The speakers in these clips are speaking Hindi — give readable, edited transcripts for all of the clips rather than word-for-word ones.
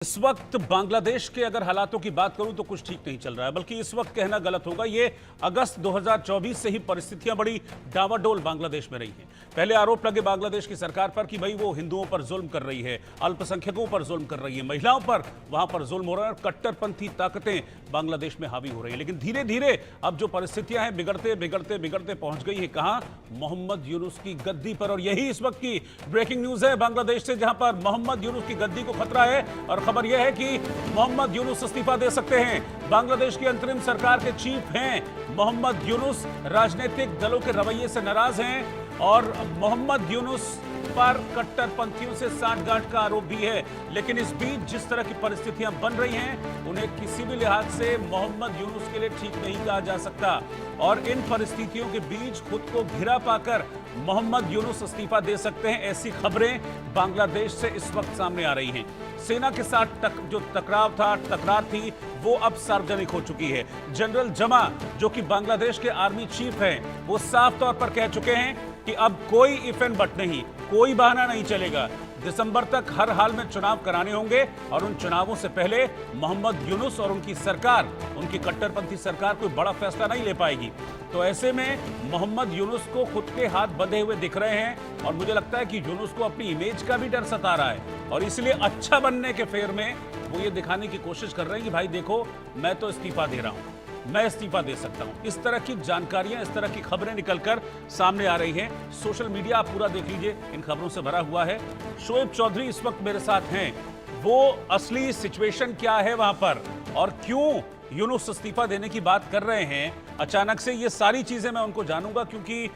इस वक्त बांग्लादेश के अगर हालातों की बात करूं तो कुछ ठीक नहीं चल रहा है, बल्कि इस वक्त कहना गलत होगा। ये अगस्त 2024 से ही परिस्थितियां बड़ी डावाडोल बांग्लादेश में रही हैं। पहले आरोप लगे बांग्लादेश की सरकार पर कि भाई वो हिंदुओं पर जुल्म कर रही है, अल्पसंख्यकों पर जुल्म कर रही है, महिलाओं पर वहां पर जुल्म हो रहा है और कट्टरपंथी ताकतें बांग्लादेश में हावी हो रही है। लेकिन धीरे धीरे अब जो परिस्थितियां हैं बिगड़ते बिगड़ते बिगड़ते पहुंच गई है कहां? मोहम्मद यूनुस की गद्दी पर। और यही इस वक्त की ब्रेकिंग न्यूज है बांग्लादेश से, जहां पर मोहम्मद यूनुस की गद्दी को खतरा है। और खबर यह है कि मोहम्मद यूनुस इस्तीफा दे सकते हैं। बांग्लादेश की अंतरिम सरकार के चीफ हैं मोहम्मद यूनुस। राजनीतिक दलों के रवैये से नाराज हैं और मोहम्मद यूनुस पर कट्टरपंथियों से साठगांठ का आरोप भी है। लेकिन इस बीच जिस तरह की परिस्थितियां बन रही हैं, उन्हें किसी भी लिहाज से मोहम्मद यूनुस के लिए ठीक नहीं कहा जा सकता। और इन परिस्थितियों के बीच खुद को घिरा पाकर मोहम्मद यूनुस इस्तीफा दे सकते हैं, ऐसी खबरें बांग्लादेश से इस वक्त सामने आ रही हैं। सेना के साथ जो तकरार थी वो अब सार्वजनिक हो चुकी है। जनरल जमा, जो कि बांग्लादेश के आर्मी चीफ हैं, वो साफ तौर पर कह चुके हैं कि अब कोई इफ एंड बट नहीं, कोई बहाना नहीं चलेगा। दिसंबर तक हर हाल में चुनाव कराने होंगे और उन चुनावों से पहले मोहम्मद यूनुस और उनकी सरकार, उनकी कट्टरपंथी सरकार कोई बड़ा फैसला नहीं ले पाएगी। तो ऐसे में मोहम्मद यूनुस को खुद के हाथ बंधे हुए दिख रहे हैं और मुझे लगता है कि यूनुस को अपनी इमेज का भी डर सता रहा है और इसलिए अच्छा बनने के फेर में वो ये दिखाने की कोशिश कर रहे हैं कि भाई देखो, मैं तो इस्तीफा दे रहा हूं, मैं इस्तीफा दे सकता हूं। इस तरह की जानकारियां, इस तरह की खबरें निकलकर सामने आ रही हैं। सोशल मीडिया आप पूरा देख लीजिए, इन खबरों से भरा हुआ है। शोएब चौधरी इस वक्त मेरे साथ हैं। वो असली सिचुएशन क्या है वहां पर और क्यों यूनुस इस्तीफा देने की बात कर रहे हैं अचानक से, ये सारी चीजें मैं उनको जानूंगा, क्योंकि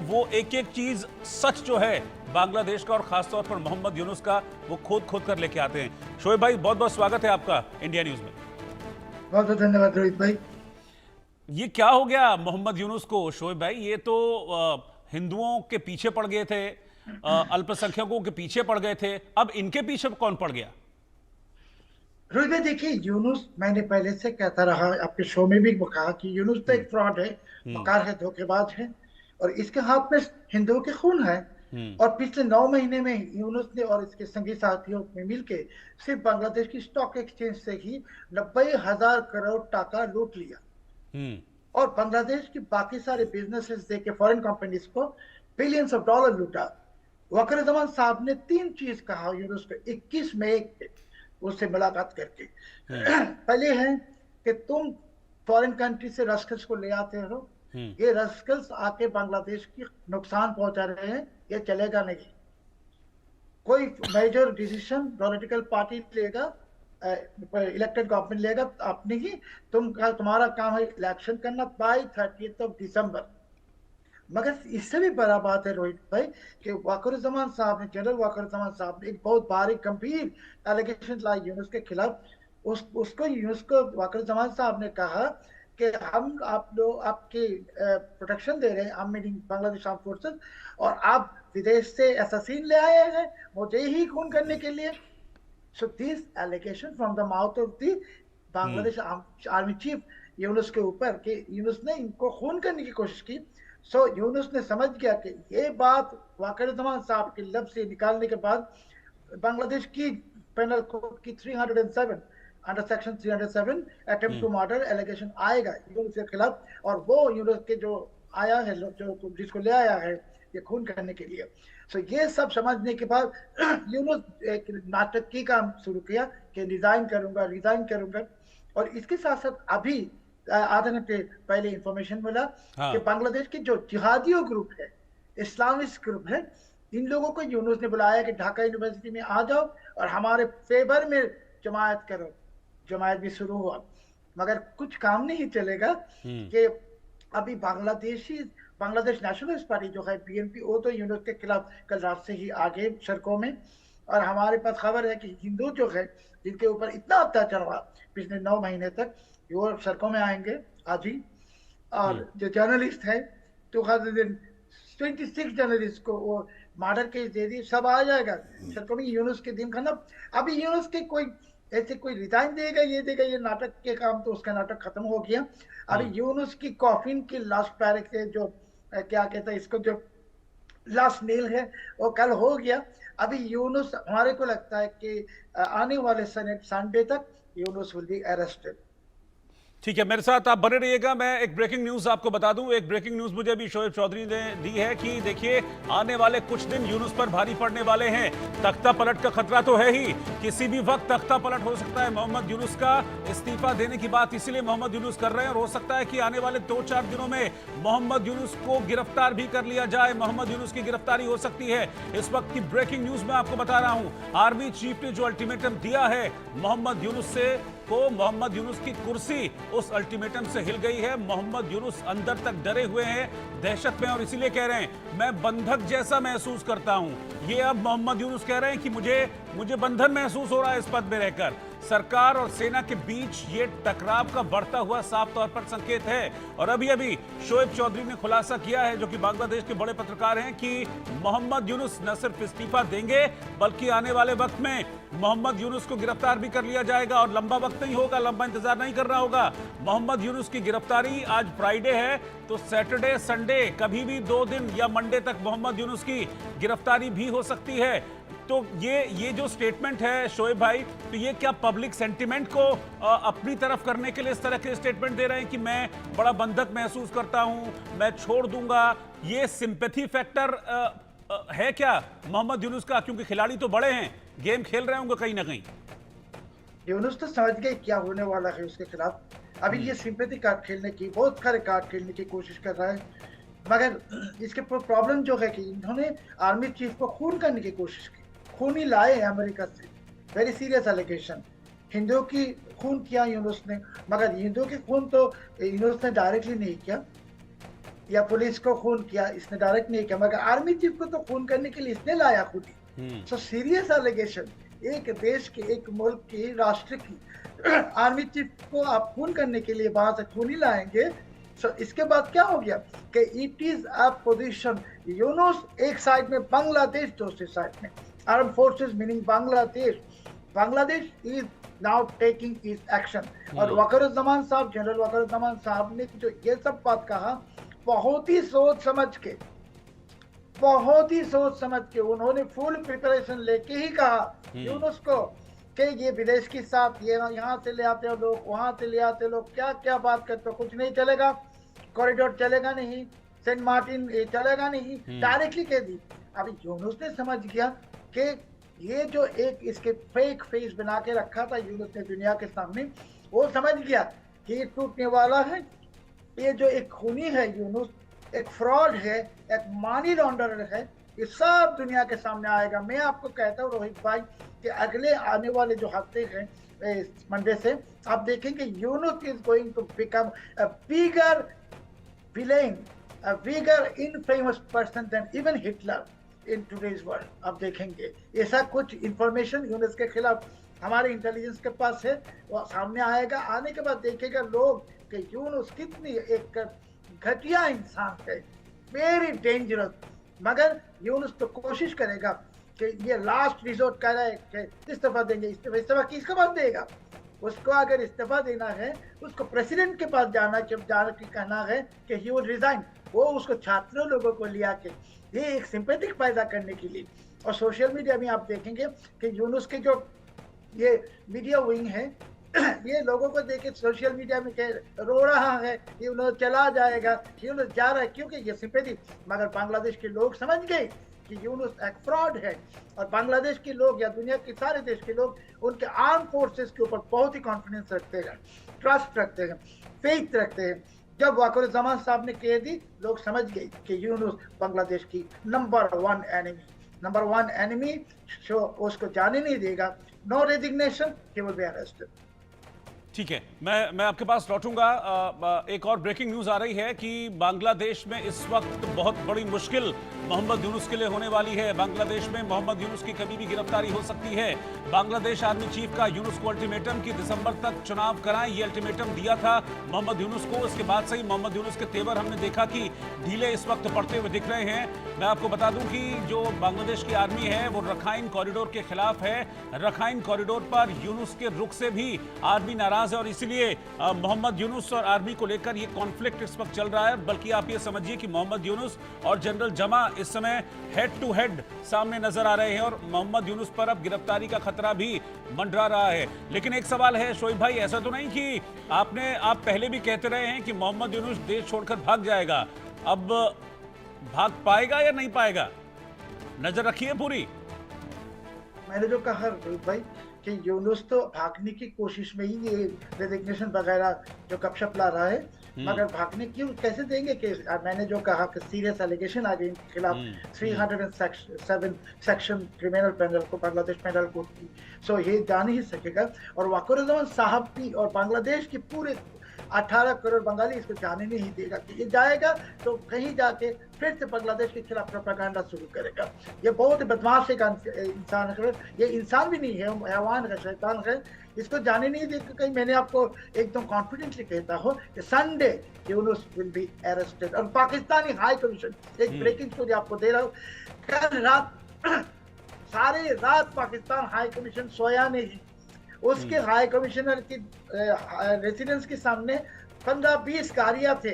वो एक एक चीज सच जो है बांग्लादेश का और खासतौर पर मोहम्मद यूनुस का, वो खोद खोद कर लेके आते हैं। शोएब भाई, बहुत बहुत स्वागत है आपका इंडिया न्यूज में। बहुत बहुत धन्यवाद रोहित भाई। ये क्या हो गया मोहम्मद यूनुस को शोएब भाई? ये तो हिंदुओं के पीछे पड़ गए थे, अल्पसंख्यकों के पीछे पड़ गए थे, अब इनके पीछे कौन पड़ गया? रोहित भाई देखिए, यूनुस, मैंने पहले से कहता रहा, आपके शो में भी कहा कि यूनुस तो एक फ्रॉड है, मकार है, धोखेबाज है और इसके हाथ में हिंदुओं के खून है। और पिछले 9 महीने में यूनुस ने और इसके संगी साथियों में मिलकर सिर्फ बांग्लादेश की स्टॉक एक्सचेंज से ही 90,000 करोड़ टाका लूट लिया और बांग्लादेश की बाकी सारे बिजनेसेस देके फॉरेन कंपनीज को बिलियंस ऑफ डॉलर लूटा। वकरुज्जमान साहब ने 3 चीज कहा यूनुस को 21 मई उससे मुलाकात करके। पहले है कि तुम फॉरेन कंट्री से रस्कल्स को ले आते हो, ये रस्कल्स आके बांग्लादेश की नुकसान पहुंचा रहे हैं, ये चलेगा नहीं। कोई मेजर डिसीजन पॉलिटिकल पार्टी लेगा, इलेक्टेड गवर्नमेंट लेगा, अपने ही तुम्हारा काम है इलेक्शन करना बाय 30 दिसंबर। मगर इससे भी बड़ा बात है रोहित भाई कि वकरुज्जमान साहब ने, जनरल वकरुज्जमान साहब ने एक बहुत भारी गंभीर एलिगेशन लाई यूनुस के खिलाफ। उसको यूनुस को वकरुज्जमान साहब ने कहा कि हम आप लोग आपकी प्रोटेक्शन दे रहे हैं, हम मीनिंग बांग्लादेश आर्म फोर्सेस, और आप विदेश से असैसिन ले आए हैं मुझे ही खून करने के लिए। So this allegation from the mouth of the Bangladesh army chief Yunus के ऊपर कि यूनुस ने इनको खून करने की कोशिश की। सो यूनुस ने समझ गया कि ये बात वकरुज्जमान साहब के लब से निकालने के बाद बांग्लादेश की पेनल कोड की 307 under section 307 attempt to murder allegation आएगा यूनुस के खिलाफ। और वो यूनुस के जो आया है, जो जिसको ले आया है ये खून करने के लिए। सो ये सब समझने के बाद यूनुस एक नाटक की काम शुरू किया कि रिजाइन करूंगा। और इसके साथ साथ अभी आधा घंटे पहले इंफॉर्मेशन मिला कि बांग्लादेश के जो जिहादियों ग्रुप है, इस्लामिस्ट ग्रुप है, इन लोगों को यूनुस ने बुलाया कि ढाका यूनिवर्सिटी में आ जाओ और हमारे फेवर में जमायत करो। जमायत भी शुरू हुआ मगर कुछ काम नहीं चलेगा कि अभी बांग्लादेश नेशनलिस्ट पार्टी जो है बीएनपी, वो तो यूनुस के खिलाफ कल रात से ही आगे सड़कों में। और हमारे पास खबर है कि हिंदू जो है, जिनके ऊपर इतना अत्याचार हुआ पिछले 9 महीने तक, वो सड़कों में आएंगे आज ही। और जो जर्नलिस्ट है 2026 जर्नलिस्ट को वो मर्डर केस दे दी, सब आ जाएगा सड़कों में यूनुस के दिन खाना। अभी यूनुस के कोई ऐसे कोई रिजाइन देगा, ये नाटक के काम, तो उसका नाटक खत्म हो गया। अभी यूनुस की कॉफिन की लास्ट पैर के जो क्या कहता है इसको, जो लास्ट नील है, वो कल हो गया। अभी यूनुस, हमारे को लगता है कि आने वाले संडे तक यूनुस विल बी अरेस्टेड। ठीक है, मेरे साथ आप बने रहिएगा। मैं एक ब्रेकिंग न्यूज आपको बता दूं। एक ब्रेकिंग न्यूज मुझे भी शोएब चौधरी ने दी है कि देखिए, आने वाले कुछ दिन यूनुस पर भारी पड़ने वाले हैं। तख्ता पलट का खतरा तो है ही, किसी भी वक्त तख्ता पलट हो सकता है। मोहम्मद यूनुस का इस्तीफा देने की बात इसीलिए मोहम्मद यूनुस कर रहे हैं, और हो सकता है कि आने वाले 2-4 दिनों में मोहम्मद यूनुस को गिरफ्तार भी कर लिया जाए। मोहम्मद यूनुस की गिरफ्तारी हो सकती है। इस वक्त की ब्रेकिंग न्यूज में आपको बता रहा हूं, आर्मी चीफ ने जो अल्टीमेटम दिया है मोहम्मद यूनुस मोहम्मद यूनुस की कुर्सी उस अल्टीमेटम से हिल गई है। मोहम्मद यूनुस अंदर तक डरे हुए हैं, दहशत में, और इसीलिए कह रहे हैं मैं बंधक जैसा महसूस करता हूं। ये अब मोहम्मद यूनुस कह रहे हैं कि मुझे बंधन महसूस हो रहा है इस पद में रहकर। सरकार और सेना के बीच ये टकराव का बढ़ता हुआ साफ तौर पर संकेत है। और अभी अभी शोएब चौधरी ने खुलासा किया है, जो कि बांग्लादेश के बड़े पत्रकार हैं, कि मोहम्मद यूनुस न सिर्फ इस्तीफा देंगे बल्कि आने वाले वक्त में मोहम्मद यूनुस को गिरफ्तार भी कर लिया जाएगा। और लंबा वक्त नहीं होगा, लंबा इंतजार नहीं करना होगा। मोहम्मद यूनुस की गिरफ्तारी, आज फ्राइडे है, तो सैटरडे संडे कभी भी 2 दिन या मंडे तक मोहम्मद यूनुस की गिरफ्तारी भी हो सकती है। तो ये जो स्टेटमेंट है शोएब भाई, तो ये क्या पब्लिक सेंटिमेंट को अपनी तरफ करने के लिए इस तरह के स्टेटमेंट दे रहे हैं कि मैं बड़ा बंधक महसूस करता हूं, मैं छोड़ दूंगा? ये सिंपैथी फैक्टर है क्या मोहम्मद यूनुस का? क्योंकि खिलाड़ी तो बड़े हैं, गेम खेल रहे होंगे कहीं ना कहीं। यूनुस तो समझ गए क्या होने वाला है उसके खिलाफ। अभी ये सिंपैथी कार्ड खेलने की, बहुत सारे कार्ड खेलने की कोशिश कर रहा है, मगर इसके प्रॉब्लम जो है कि इन्होंने आर्मी चीफ को खून करने की कोशिश की। खून ही लाए हैं अमेरिका से, वेरी सीरियस एलिगेशन। हिंदुओं की खून किया यूनुस ने, मगर हिंदुओं की खून तो यूनुस ने डायरेक्टली नहीं किया, या पुलिस को खून किया, इसने डायरेक्ट नहीं किया, मगर आर्मी चीफ को तो खून करने के लिए इसने लाया खुद ही। सो सीरियस एलिगेशन, एक देश के, एक मुल्क की, राष्ट्र की आर्मी चीफ को आप खून करने के लिए वहां से खून ही लाएंगे। सो इसके बाद क्या हो गया कि it is a position, Yunus एक साइड में, बांग्लादेश दूसरी साइड में। Arm forces meaning Bangladesh is now taking is action. और वकारुज्जमान साहब, जनरल वकारुज्जमान साहब ने जो ये सब बात कहा, बहुत ही सोच समझ के उन्होंने फुल प्रिपरेशन लेके ही कहा यूनुस को कि ये विदेश के साथ, ये यहाँ से ले आते हो लोग, वहां से ले आते लोग, क्या क्या बात करते हो, कुछ नहीं चलेगा, कॉरिडोर चलेगा नहीं, सेंट मार्टिन चलेगा नहीं, डायरेक्टली कह दी। अभी यूनुस ने समझ गया कि ये जो एक इसके फेक फेस बना के रखा था यूनुस ने दुनिया के सामने, वो समझ गया कि ये टूटने वाला है। ये जो एक खूनी है यूनुस, एक फ्रॉड है, एक मनी लॉन्डरर है, ये सब दुनिया के सामने आएगा। मैं आपको कहता हूँ रोहित भाई कि अगले आने वाले जो हफ्ते हैं, मंडे से आप देखेंगे Yunus is going to become a bigger villain, a bigger infamous person than even Hitler in today's world। आप देखेंगे ऐसा कुछ इंफॉर्मेशन यूनुस के खिलाफ हमारे इंटेलिजेंस के पास है, वो सामने आएगा। आने के बाद देखेगा लोग कि यूनुस कितनी एक घटिया इंसान है, वेरी डेंजरस। मगर यूनुस तो कोशिश करेगा कि ये लास्ट रिजोर्ट कर रहा है कि इस्तीफा देंगे। इस्तीफा किसके बाद देगा? उसको अगर इस्तीफा देना है, उसको प्रेसिडेंट के पास जाना के कहना है कि ही विल रिजाइन। वो उसको छात्रों लोगों को लिया के, ये एक सिंपैथिक पैदा करने के लिए। और सोशल मीडिया में आप देखेंगे कि यूनुस के जो ये मीडिया विंग है, ये लोगों को देख के सोशल मीडिया में रो रहा है, ये उन्होंने चला जाएगा, ये उन्होंने जा रहा है, क्योंकि ये सिंपैथी। मगर बांग्लादेश के लोग समझ गए कि यूनुस एक फ्रॉड है, और बांग्लादेश के लोग या दुनिया के सारे देश के लोग उनके आर्म फोर्सेस के ऊपर बहुत ही कॉन्फिडेंस रखते हैं, ट्रस्ट रखते हैं, फेथ रखते हैं। जब वकारुज्जमान साहब ने कह दी, लोग समझ गए कि यूनुस बांग्लादेश की नंबर वन एनिमी, उसको जाने नहीं देगा। No resignation, he will be arrested. ठीक है, मैं आपके पास लौटूंगा। एक और ब्रेकिंग न्यूज आ रही है कि बांग्लादेश में इस वक्त बहुत बड़ी मुश्किल मोहम्मद यूनुस के लिए होने वाली है। बांग्लादेश में मोहम्मद यूनुस की कभी भी गिरफ्तारी हो सकती है। बांग्लादेश आर्मी चीफ का यूनुस को अल्टीमेटम कि दिसंबर तक चुनाव कराएं, ये अल्टीमेटम दिया था मोहम्मद यूनुस को। इसके बाद से ही मोहम्मद यूनुस के तेवर हमने देखा कि ढीले इस वक्त पड़ते हुए दिख रहे हैं। मैं आपको बता दूं कि जो बांग्लादेश की आर्मी है वो रखाइन कॉरिडोर के खिलाफ है। रखाइन कॉरिडोर पर यूनुस के रुख से भी आर्मी नाराज नाराज है और इसीलिए मोहम्मद यूनुस और आर्मी को लेकर ये कॉन्फ्लिक्ट इस वक्त चल रहा है। बल्कि आप ये समझिए कि मोहम्मद यूनुस और जनरल जमा इस समय हेड टू हेड सामने नजर आ रहे हैं और मोहम्मद यूनुस पर अब गिरफ्तारी का खतरा भी मंडरा रहा है। लेकिन एक सवाल है शोएब भाई, ऐसा तो नहीं कि आप पहले भी कहते रहे हैं कि मोहम्मद यूनुस देश छोड़कर भाग जाएगा, अब भाग पाएगा या नहीं पाएगा? नजर रखिए पूरी। मैंने जो कहा रोहित भाई कि यूनुस तो भागने की कोशिश में ही ये रेजिग्नेशन वगैरह जो गपशप ला रहा है, मगर भागने क्यों कैसे देंगे? कि मैंने जो कहा कि सीरियस एलिगेशन आ गई इनके खिलाफ 307 सेक्शन क्रिमिनल पेनल को, बांग्लादेश पेनल कोड की, सो ये जा नहीं सकेगा। और वक़ारुज़्ज़मान साहब भी और बांग्लादेश के पूरे 18 करोड़ बंगाली इसको जाने नहीं देगा कि ये जाएगा तो कहीं जाके फिर से बांग्लादेश के खिलाफ प्रोपेगेंडा शुरू करेगा। ये बहुत बदमाश एक इंसान है, ये इंसान भी नहीं है, हैवान है, शैतान है, इसको जाने नहीं देगा कहीं। मैंने आपको एकदम कॉन्फिडेंटली कहता हूँ कि Sunday Yunus will be arrested. और पाकिस्तानी हाई कमीशन, एक ब्रेकिंग स्टोरी आपको दे रहा हूँ, कल रात सारी रात पाकिस्तान हाई कमीशन सोया नहीं। उसके हाई कमिश्नर की रेसिडेंस के सामने 15-20 गाड़ियां थे,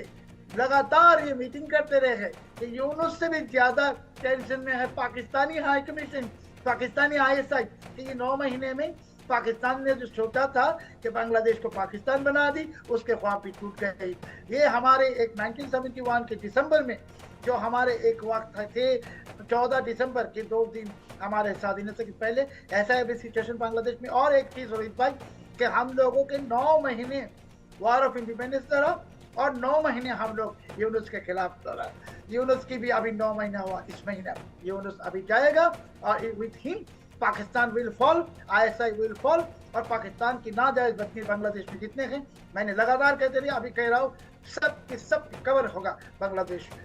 लगातार ये मीटिंग करते रहे कि यूनुस से भी ज्यादा टेंशन में है Pakistani high commission, Pakistani ISI कि ये 9 महीने में पाकिस्तान ने जो सोचा था कि बांग्लादेश को पाकिस्तान बना दी, उसके ख्वाब भी टूट गए। ये हमारे एक 1971 के दिसंबर में जो हमारे एक वक्त थे 14 दिसंबर के 2 दिन हमारे स्वाधीनता से पहले, ऐसा है भी सिचुएशन बांग्लादेश में। और एक चीज रोहित भाई कि हम लोगों के 9 महीने वॉर ऑफ इंडिपेंडेंस लड़ा और 9 महीने हम लोग यूनुस के खिलाफ लड़ा। यूनुस की भी अभी 9 महीना हुआ, इस महीने यूनुस अभी जाएगा और with him Pakistan will fall, ISI will fall और पाकिस्तान की नाजायज बदनी बांग्लादेश में जितने हैं, मैंने लगातार कहते रहे, अभी कह रहा हूँ, सब कवर होगा बांग्लादेश में।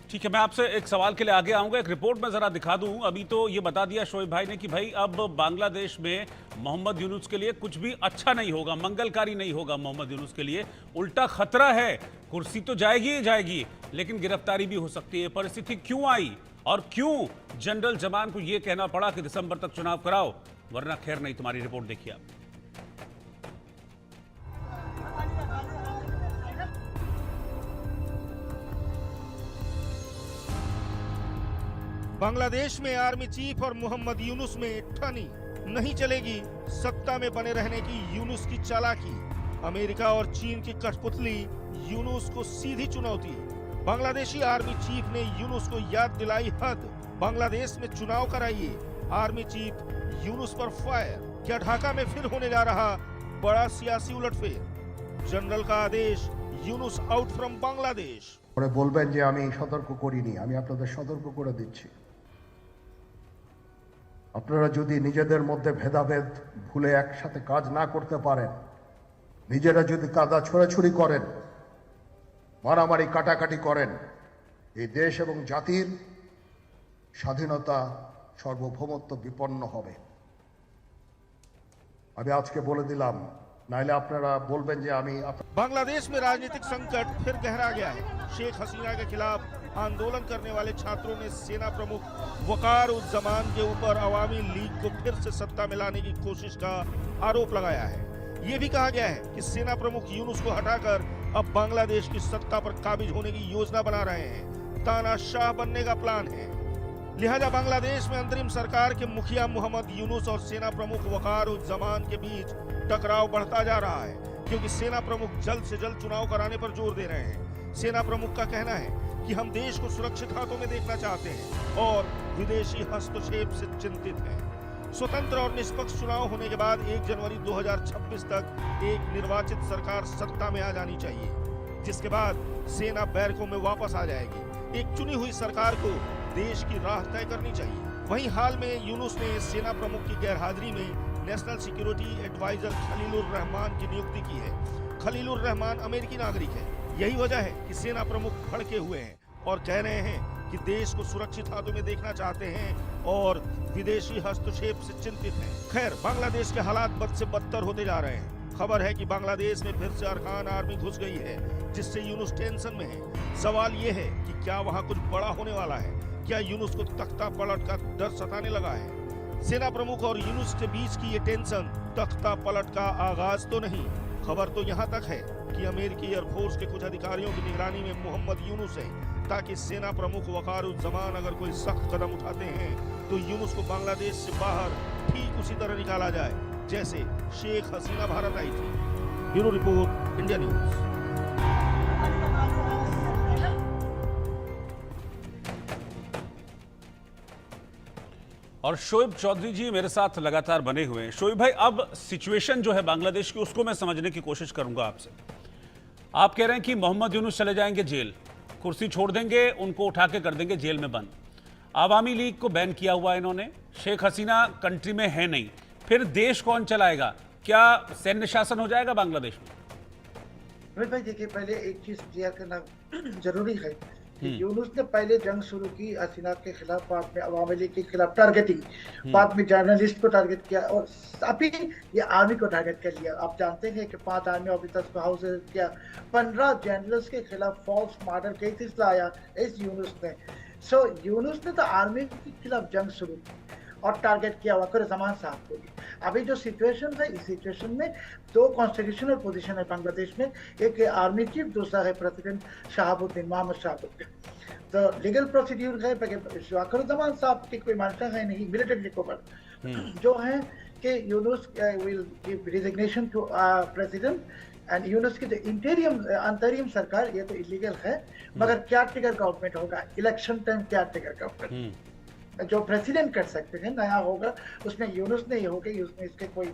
ठीक है, मैं आपसे एक सवाल के लिए आगे आऊंगा। एक रिपोर्ट में जरा दिखा दूं। अभी तो ये बता दिया शोएब भाई ने कि भाई अब बांग्लादेश में मोहम्मद यूनुस के लिए कुछ भी अच्छा नहीं होगा, मंगलकारी नहीं होगा मोहम्मद यूनुस के लिए, उल्टा खतरा है। कुर्सी तो जाएगी ही जाएगी, लेकिन गिरफ्तारी भी हो सकती है। परिस्थिति क्यों आई और क्यों जनरल जमान को यह कहना पड़ा कि दिसंबर तक चुनाव कराओ, वरना खैर नहीं। तुम्हारी रिपोर्ट देखिए आप। बांग्लादेश में आर्मी चीफ और मोहम्मद यूनुस में ठनी नहीं चलेगी। सत्ता में बने रहने की यूनुस की चालाकी, अमेरिका और चीन की कठपुतली यूनुस को सीधी चुनौती। बांग्लादेशी आर्मी चीफ ने यूनुस को याद दिलाई हद, बांग्लादेश में चुनाव कराइए। आर्मी चीफ यूनुस पर फायर। क्या ढाका में फिर होने जा रहा बड़ा सियासी उलटफेर? जनरल का आदेश, यूनुस आउट फ्रॉम बांग्लादेश। পরে বলবেন যে আমি সতর্ক করিনি, আমি আপনাদের সতর্ক করে দিচ্ছি। আপনারা যদি নিজেদের মধ্যে ভেদাভেদ ভুলে একসাথে কাজ না করতে পারেন, নিজেরা যদি কাদা ছোড়াছুড়ি করেন, মারামারি কাটাকাটি করেন, এই দেশ এবং জাতির স্বাধীনতা সার্বভৌমত্ব বিপন্ন হবে। আমি আজকে বলে দিলাম, नाइले आपनारा बोलबेन जे आमी बांग्लादेश में राजनीतिक संकट फिर गहरा गया है। शेख हसीना के खिलाफ आंदोलन करने वाले छात्रों ने सेना प्रमुख वक़ार-उज़-ज़मान के ऊपर अवामी लीग को फिर से सत्ता में लाने की कोशिश का आरोप लगाया है। ये भी कहा गया है कि सेना प्रमुख यूनुस को हटाकर अब बांग्लादेश की सत्ता पर काबिज होने की योजना बना रहे हैं। तानाशाह बनने का प्लान है। लिहाजा बांग्लादेश में अंतरिम सरकार के मुखिया मोहम्मद यूनुस और सेना प्रमुख वक़ार-उज़-ज़मान के बीच टकराव बढ़ता जा रहा है, क्योंकि सेना प्रमुख जल्द से जल्द चुनाव कराने पर जोर दे रहे हैं। सेना प्रमुख का कहना है कि हम देश को सुरक्षित हाथों में देखना चाहते हैं और विदेशी हस्तक्षेप से चिंतित हैं। स्वतंत्र और निष्पक्ष चुनाव होने के बाद 1 जनवरी 2026 तक एक निर्वाचित सरकार सत्ता में आ जानी चाहिए, जिसके बाद सेना बैरकों में वापस आ जाएगी। एक चुनी हुई सरकार को देश की राह तय करनी चाहिए। वहीं हाल में यूनुस ने सेना प्रमुख की गैरहाजिरी में national security adviser Khalilur Rahman की नियुक्ति की है। खलीलुर रहमान अमेरिकी नागरिक है। यही वजह है कि सेना प्रमुख भड़के हुए हैं और कह रहे हैं कि देश को सुरक्षित हाथों में देखना चाहते हैं और विदेशी हस्तक्षेप से चिंतित हैं। खैर, बांग्लादेश के हालात बद से बदतर होते जा रहे हैं। खबर है कि बांग्लादेश में फिर से अरकान आर्मी घुस गई है, जिससे यूनुस टेंशन में है। सवाल ये है कि क्या वहाँ कुछ बड़ा होने वाला है? क्या यूनुस को तख्ता पलट का डर सताने लगा है? सेना प्रमुख और यूनुस के बीच की ये टेंशन तख्ता पलट का आगाज तो नहीं। खबर तो यहाँ तक है कि अमेरिकी एयरफोर्स के कुछ अधिकारियों की निगरानी में मोहम्मद यूनुस है, ताकि सेना प्रमुख वकारुज्जमान अगर कोई सख्त कदम उठाते हैं तो यूनुस को बांग्लादेश से बाहर ठीक उसी तरह निकाला जाए जैसे शेख हसीना भारत आई थी। Bureau report, India news. और शोएब चौधरी जी मेरे साथ लगातार बने हुए हैं। शोएब भाई, अब सिचुएशन जो है बांग्लादेश की, उसको मैं समझने की कोशिश करूंगा आपसे। आप कह रहे हैं कि मोहम्मद यूनुस चले जाएंगे जेल, कुर्सी छोड़ देंगे, उनको उठा के कर देंगे जेल में बंद। आवामी लीग को बैन किया हुआ इन्होंने, शेख हसीना कंट्री में है नहीं, फिर देश कौन चलाएगा? क्या सैन्य शासन हो जाएगा बांग्लादेश में? रोहित भाई देखिए, पहले एक चीज क्लियर करना जरूरी है कि यूनुस ने पहले जंग शुरू की हसीना के खिलाफ, बाद में अवामी लीग के खिलाफ टारगेटिंग, बाद में जर्नलिस्ट को टारगेट किया और अभी ये आर्मी को टारगेट कर लिया। आप जानते हैं कि 5 आर्मी ऑफिसर्स को हाउस अरेस्ट किया, 15 जर्नलिस्ट के खिलाफ फॉल्स मर्डर केसेस लाया इस यूनुस ने। सो यूनुस ने तो आर्मी के खिलाफ जंग शुरू की और टारगेट किया वकारुज्जमान साहब को भी। अभी जो सिचुएशन है, इस सिचुएशन में 2 कॉन्स्टिट्यूशनल पोजीशन है बांग्लादेश में, एक है आर्मी चीफ, दूसरा है प्रेसिडेंट शहाबुद्दीन, मोहम्मद शहाबुद्दीन। तो लीगल प्रोसीड्यूर है, वकारुज्जमान साहब की कोई मान्यता है नहीं, मिलिट्री रिकवर जो है कि Yunus will give resignation to president and Yunus की जो अंतरिम सरकार, ये तो इलीगल है, मगर केयरटेकर गवर्नमेंट होगा, इलेक्शन टाइम केयरटेकर गवर्नमेंट जो प्रेसिडेंट कर सकते हैं, नया होगा, उसमें यूनुस नहीं होगा, उसमें इसके कोई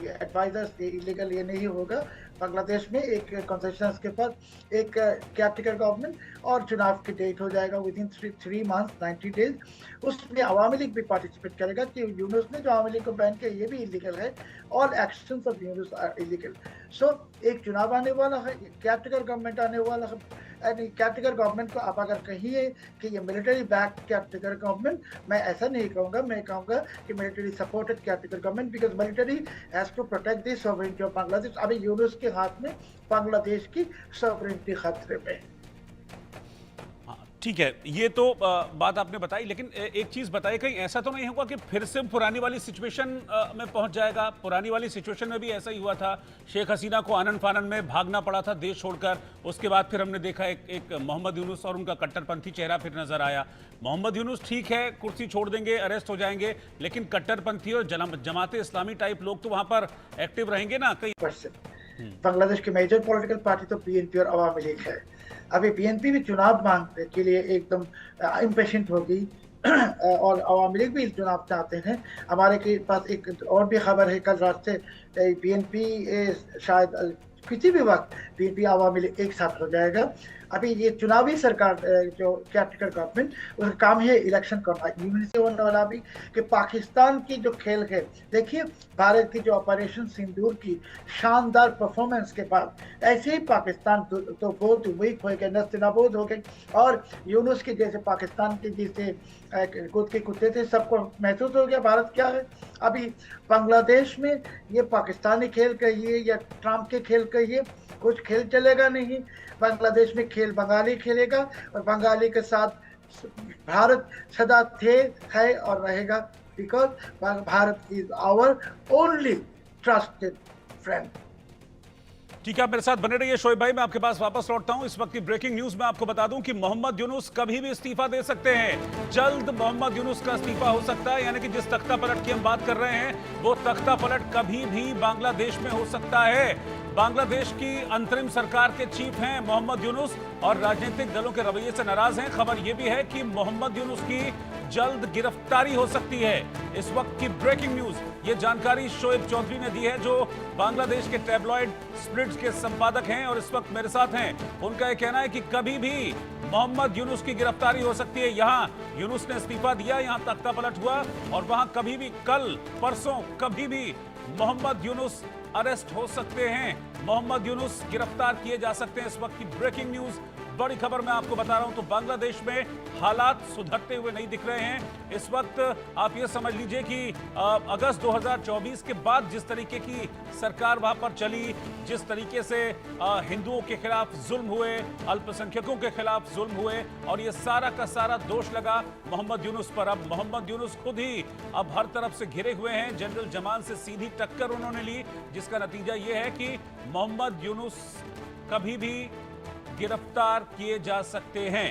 एडवाइजर्स इलीगल ये नहीं होगा। बांग्लादेश में एक कॉन्स्टिट्यूशन के पास एक केयरटेकर गवर्नमेंट और चुनाव की डेट हो जाएगा विद इन 3 मंथ्स 90 डेज। उसमें अवामी लीग भी पार्टिसिपेट करेगा कि यूनुस ने जो अवामी लीग को बैन किया ये भी इलीगल है, all actions of Yunus are illegal. So एक चुनाव आने वाला है, केयरटेकर गवर्नमेंट आने वाला है। केयरटेकर गवर्नमेंट को आप अगर कहिए कि ये मिलिट्री बैक केयरटेकर गवर्नमेंट, मैं ऐसा नहीं कहूँगा, मैं कहूँगा कि military supported caretaker government, because military has to protect the sovereignty of Bangladesh. अभी यूनुस के हाथ में बांग्लादेश की सॉवरेनिटी खतरे में है। ठीक है, ये तो बात आपने बताई, लेकिन एक चीज बताइए, कहीं ऐसा तो नहीं होगा कि फिर से पुरानी वाली सिचुएशन में पहुंच जाएगा? पुरानी वाली सिचुएशन में भी ऐसा ही हुआ था, शेख हसीना को आनन फानन में भागना पड़ा था देश छोड़कर। उसके बाद फिर हमने देखा एक मोहम्मद यूनुस और उनका कट्टरपंथी चेहरा फिर नजर आया। मोहम्मद यूनुस ठीक है, कुर्सी छोड़ देंगे, अरेस्ट हो जाएंगे, लेकिन कट्टरपंथी और जमाते इस्लामी टाइप लोग तो वहां पर एक्टिव रहेंगे ना। कई बांग्लादेश की मेजर पॉलिटिकल पार्टी तो बीएनपी और अवामी लीग है। अभी बीएनपी भी चुनाव मांगने के लिए एकदम इम्पेशेंट होगी और अवामी लीग भी चुनाव चाहते हैं। हमारे के पास एक और भी खबर है, कल रात से बीएनपी शायद किसी भी वक्त बीएनपी अवामी लीग एक साथ हो जाएगा। अभी ये चुनावी सरकार जो केयरटेकर गवर्नमेंट, उसका काम है इलेक्शन करना। यूनिट होने वाला भी कि पाकिस्तान की जो खेल है, देखिए भारत की जो ऑपरेशन सिंदूर की शानदार परफॉर्मेंस के बाद ऐसे ही पाकिस्तान तो बहुत वीक हो गए, नस्तिनाबूद हो गए, और यूनुस के जैसे पाकिस्तान के जैसे खुद के कुत्ते थे, सबको महसूस हो गया भारत क्या है। अभी बांग्लादेश में ये पाकिस्तानी खेल कहिए या ट्रम्प के खेल कहिए, कुछ खेल चलेगा नहीं। बांग्लादेश में खेल बंगाली खेलेगा और बंगाली के साथ भारत सदा है और रहेगा, because Bharat is our only trusted friend. ठीक है, आप मेरे साथ बने रहिए शोएब भाई, मैं आपके पास वापस लौटता हूं। इस वक्त की ब्रेकिंग न्यूज में आपको बता दूं कि मोहम्मद यूनुस कभी भी इस्तीफा दे सकते हैं। जल्द मोहम्मद यूनुस का इस्तीफा हो सकता है, यानी कि जिस तख्ता पलट की हम बात कर रहे हैं वो तख्ता पलट कभी भी बांग्लादेश में हो सकता है। बांग्लादेश की अंतरिम सरकार के चीफ हैं मोहम्मद यूनुस और राजनीतिक दलों के रवैये से नाराज हैं। खबर यह भी है कि मोहम्मद यूनुस की जल्द गिरफ्तारी हो सकती है। इस वक्त की ब्रेकिंग न्यूज, ये जानकारी शोएब चौधरी ने दी है, जो बांग्लादेश के टैबलॉइड स्प्लिट्स के संपादक हैं और इस वक्त मेरे साथ हैं। उनका यह कहना है कि कभी भी मोहम्मद यूनुस की गिरफ्तारी हो सकती है। यहां यूनुस ने इस्तीफा दिया, यहां तख्ता पलट हुआ, और वहां कभी भी, कल परसों कभी भी मोहम्मद यूनुस अरेस्ट हो सकते हैं। मोहम्मद यूनुस गिरफ्तार किए जा सकते हैं। इस वक्त की ब्रेकिंग न्यूज, बड़ी खबर मैं आपको बता रहा हूं। तो बांग्लादेश में हालात सुधरते हुए नहीं दिख रहे हैं। इस वक्त आप ये समझ लीजिए कि अगस्त 2024 के बाद जिस तरीके की सरकार वहां पर चली, जिस तरीके से हिंदुओं के खिलाफ जुल्म हुए, अल्पसंख्यकों के खिलाफ जुल्म हुए, और ये सारा का सारा दोष लगा मोहम्मद यूनुस पर। अब मोहम्मद यूनुस खुद ही अब हर तरफ से घिरे हुए हैं। जनरल जमान से सीधी टक्कर उन्होंने ली, जिसका नतीजा यह है कि मोहम्मद यूनुस कभी भी गिरफ्तार किए जा सकते हैं।